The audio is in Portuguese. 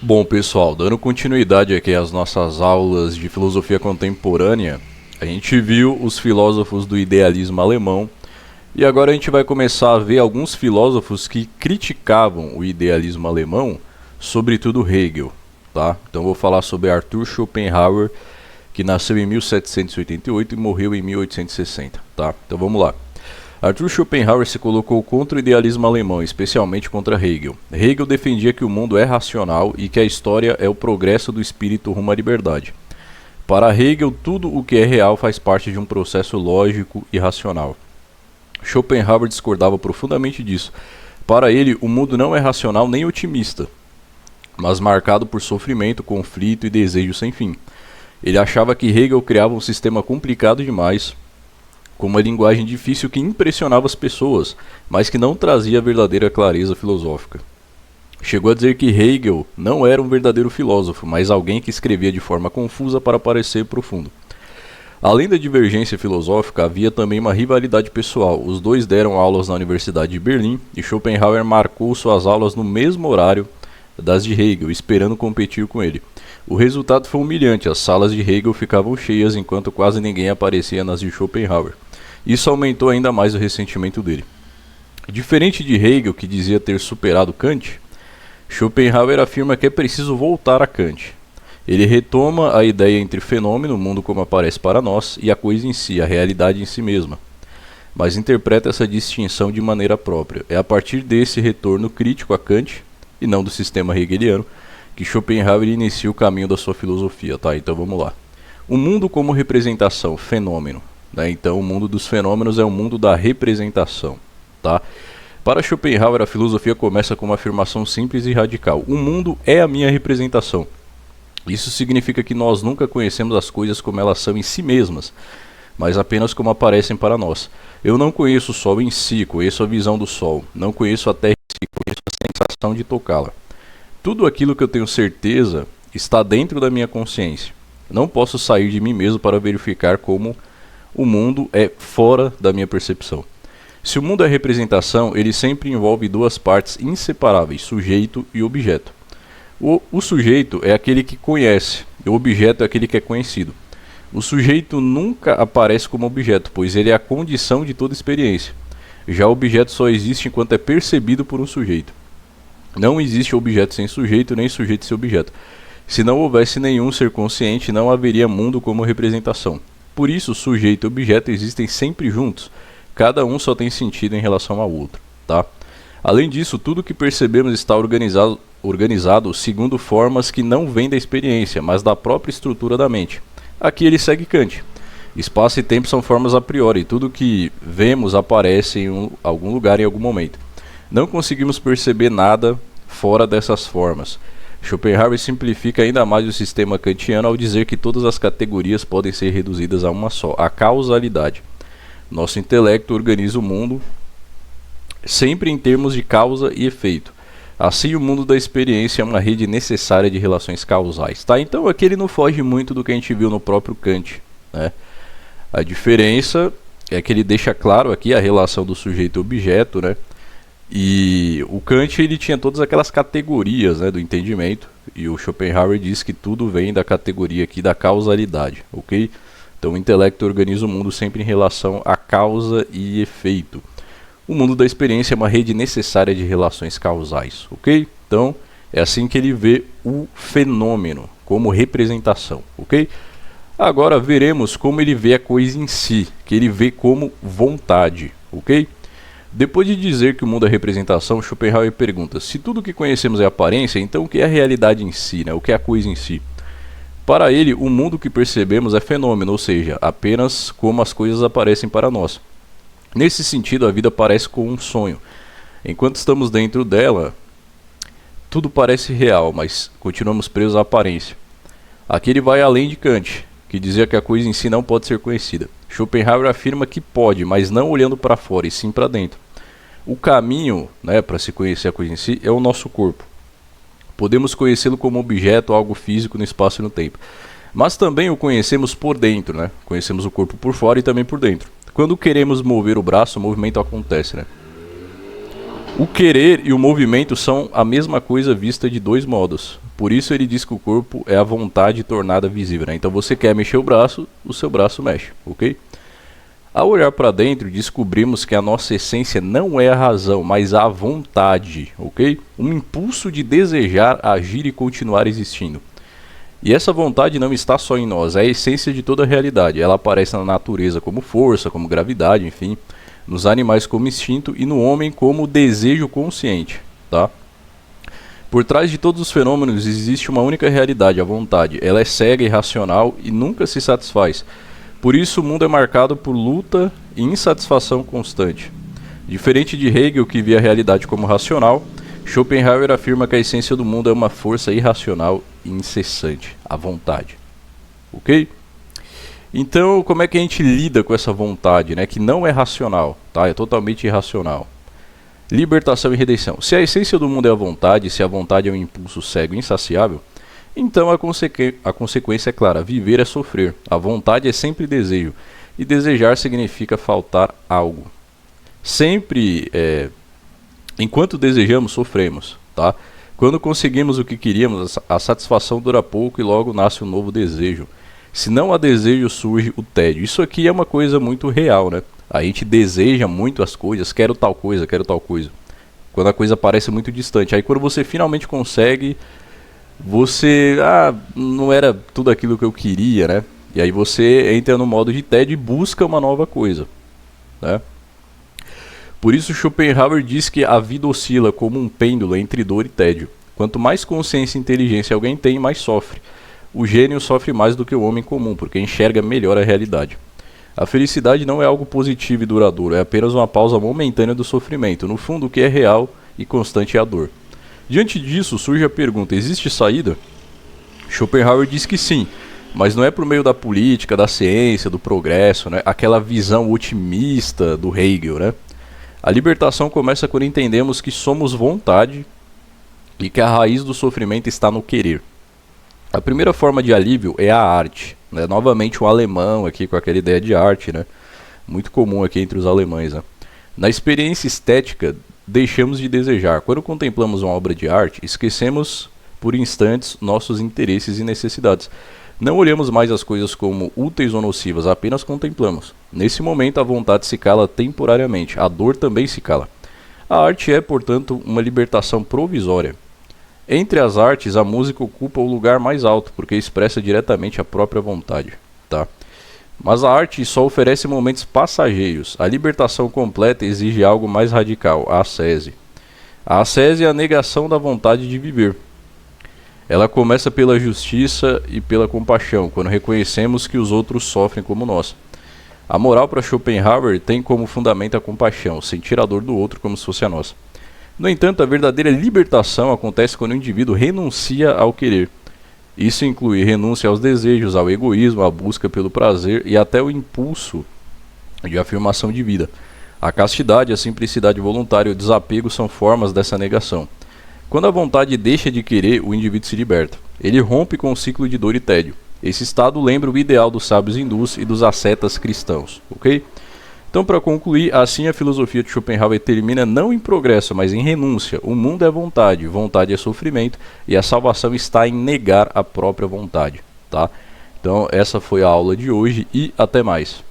Bom, pessoal, dando continuidade aqui às nossas aulas de filosofia contemporânea, a gente viu os filósofos do idealismo alemão e agora a gente vai começar a ver alguns filósofos que criticavam o idealismo alemão, sobretudo Hegel, tá? Então vou falar sobre Arthur Schopenhauer, que nasceu em 1788 e morreu em 1860, tá? Então vamos lá. Arthur Schopenhauer se colocou contra o idealismo alemão, especialmente contra Hegel. Hegel defendia que o mundo é racional e que a história é o progresso do espírito rumo à liberdade. Para Hegel, tudo o que é real faz parte de um processo lógico e racional. Schopenhauer discordava profundamente disso. Para ele, o mundo não é racional nem otimista, mas marcado por sofrimento, conflito e desejo sem fim. Ele achava que Hegel criava um sistema complicado demais, com uma linguagem difícil que impressionava as pessoas, mas que não trazia a verdadeira clareza filosófica. Chegou a dizer que Hegel não era um verdadeiro filósofo, mas alguém que escrevia de forma confusa para parecer profundo. Além da divergência filosófica, havia também uma rivalidade pessoal. Os dois deram aulas na Universidade de Berlim e Schopenhauer marcou suas aulas no mesmo horário das de Hegel, esperando competir com ele. O resultado foi humilhante, as salas de Hegel ficavam cheias enquanto quase ninguém aparecia nas de Schopenhauer. Isso aumentou ainda mais o ressentimento dele. Diferente de Hegel, que dizia ter superado Kant, Schopenhauer afirma que é preciso voltar a Kant. Ele retoma a ideia entre fenômeno, o mundo como aparece para nós, e a coisa em si, a realidade em si mesma, mas interpreta essa distinção de maneira própria. É a partir desse retorno crítico a Kant, e não do sistema hegeliano, que Schopenhauer inicia o caminho da sua filosofia, tá? Então vamos lá. O mundo como representação, fenômeno. Então o mundo dos fenômenos é o mundo da representação, tá? Para Schopenhauer, a filosofia começa com uma afirmação simples e radical. O mundo é a minha representação. Isso significa que nós nunca conhecemos as coisas como elas são em si mesmas, mas apenas como aparecem para nós. Eu não conheço o Sol em si, conheço a visão do Sol. Não conheço a Terra em si, conheço a sensação de tocá-la. Tudo aquilo que eu tenho certeza está dentro da minha consciência. Não posso sair de mim mesmo para verificar como o mundo é fora da minha percepção. Se o mundo é representação, ele sempre envolve duas partes inseparáveis, sujeito e objeto. O sujeito é aquele que conhece, e o objeto é aquele que é conhecido. O sujeito nunca aparece como objeto, pois ele é a condição de toda experiência. Já o objeto só existe enquanto é percebido por um sujeito. Não existe objeto sem sujeito, nem sujeito sem objeto. Se não houvesse nenhum ser consciente, não haveria mundo como representação. Por isso, sujeito e objeto existem sempre juntos. Cada um só tem sentido em relação ao outro, tá? Além disso, tudo que percebemos está organizado segundo formas que não vêm da experiência, mas da própria estrutura da mente. Aqui ele segue Kant. Espaço e tempo são formas a priori. Tudo que vemos aparece em algum lugar em algum momento. Não conseguimos perceber nada fora dessas formas. Schopenhauer simplifica ainda mais o sistema kantiano ao dizer que todas as categorias podem ser reduzidas a uma só, a causalidade. Nosso intelecto organiza o mundo sempre em termos de causa e efeito. Assim, o mundo da experiência é uma rede necessária de relações causais. Tá? Então aqui ele não foge muito do que a gente viu no próprio Kant, né? A diferença é que ele deixa claro aqui a relação do sujeito e objeto, né? E o Kant ele tinha todas aquelas categorias, né, do entendimento, e o Schopenhauer diz que tudo vem da categoria aqui da causalidade, ok? Então o intelecto organiza o mundo sempre em relação a causa e efeito. O mundo da experiência é uma rede necessária de relações causais, ok? Então é assim que ele vê o fenômeno, como representação, ok? Agora veremos como ele vê a coisa em si, que ele vê como vontade, ok? Depois de dizer que o mundo é representação, Schopenhauer pergunta: se tudo o que conhecemos é aparência, então o que é a realidade em si, né? O que é a coisa em si? Para ele, o mundo que percebemos é fenômeno, ou seja, apenas como as coisas aparecem para nós. Nesse sentido, a vida parece como um sonho. Enquanto estamos dentro dela, tudo parece real, mas continuamos presos à aparência. Aqui ele vai além de Kant, que dizia que a coisa em si não pode ser conhecida. Schopenhauer afirma que pode, mas não olhando para fora, e sim para dentro. O caminho, né, para se conhecer a coisa em si é o nosso corpo. Podemos conhecê-lo como objeto, algo físico no espaço e no tempo. Mas também o conhecemos por dentro, né? Conhecemos o corpo por fora e também por dentro. Quando queremos mover o braço, o movimento acontece, né? O querer e o movimento são a mesma coisa vista de dois modos. Por isso ele diz que o corpo é a vontade tornada visível, né? Então você quer mexer o seu braço mexe, ok? Ao olhar para dentro, descobrimos que a nossa essência não é a razão, mas a vontade, ok? Um impulso de desejar, agir e continuar existindo. E essa vontade não está só em nós, é a essência de toda a realidade. Ela aparece na natureza como força, como gravidade, enfim, nos animais como instinto e no homem como desejo consciente, tá? Por trás de todos os fenômenos existe uma única realidade, a vontade. Ela é cega e irracional e nunca se satisfaz. Por isso o mundo é marcado por luta e insatisfação constante. Diferente de Hegel, que via a realidade como racional, Schopenhauer afirma que a essência do mundo é uma força irracional e incessante, a vontade. Ok? Então, como é que a gente lida com essa vontade, né, que não é racional, tá? É totalmente irracional. Libertação e redenção. Se a essência do mundo é a vontade, se a vontade é um impulso cego e insaciável, então a consequência é clara: viver é sofrer. A vontade é sempre desejo, e desejar significa faltar algo. Sempre, enquanto desejamos, sofremos, tá? Quando conseguimos o que queríamos, a satisfação dura pouco e logo nasce um novo desejo. Se não há desejo, surge o tédio. Isso aqui é uma coisa muito real, né? A gente deseja muito as coisas, quero tal coisa, quero tal coisa. Quando a coisa parece muito distante. Aí quando você finalmente consegue, você... não era tudo aquilo que eu queria, né? E aí você entra no modo de tédio e busca uma nova coisa, né? Por isso Schopenhauer diz que a vida oscila como um pêndulo entre dor e tédio. Quanto mais consciência e inteligência alguém tem, mais sofre. O gênio sofre mais do que o homem comum, porque enxerga melhor a realidade. A felicidade não é algo positivo e duradouro, é apenas uma pausa momentânea do sofrimento. No fundo, o que é real e constante é a dor. Diante disso, surge a pergunta: existe saída? Schopenhauer diz que sim, mas não é por meio da política, da ciência, do progresso, né? Aquela visão otimista do Hegel, né? A libertação começa quando entendemos que somos vontade e que a raiz do sofrimento está no querer. A primeira forma de alívio é a arte, né? Novamente um alemão aqui com aquela ideia de arte, né? Muito comum aqui entre os alemães, né? Na experiência estética, deixamos de desejar. Quando contemplamos uma obra de arte, esquecemos por instantes nossos interesses e necessidades. Não olhamos mais as coisas como úteis ou nocivas, apenas contemplamos. Nesse momento a vontade se cala temporariamente, a dor também se cala. A arte é, portanto, uma libertação provisória. Entre as artes, a música ocupa o lugar mais alto, porque expressa diretamente a própria vontade, tá? Mas a arte só oferece momentos passageiros. A libertação completa exige algo mais radical, a ascese. A ascese é a negação da vontade de viver. Ela começa pela justiça e pela compaixão, quando reconhecemos que os outros sofrem como nós. A moral para Schopenhauer tem como fundamento a compaixão, sentir a dor do outro como se fosse a nossa. No entanto, a verdadeira libertação acontece quando o indivíduo renuncia ao querer. Isso inclui renúncia aos desejos, ao egoísmo, à busca pelo prazer e até o impulso de afirmação de vida. A castidade, a simplicidade voluntária e o desapego são formas dessa negação. Quando a vontade deixa de querer, o indivíduo se liberta. Ele rompe com o ciclo de dor e tédio. Esse estado lembra o ideal dos sábios hindus e dos ascetas cristãos, ok? Então, para concluir, assim a filosofia de Schopenhauer termina não em progresso, mas em renúncia. O mundo é vontade, vontade é sofrimento, e a salvação está em negar a própria vontade, tá? Então, essa foi a aula de hoje e até mais.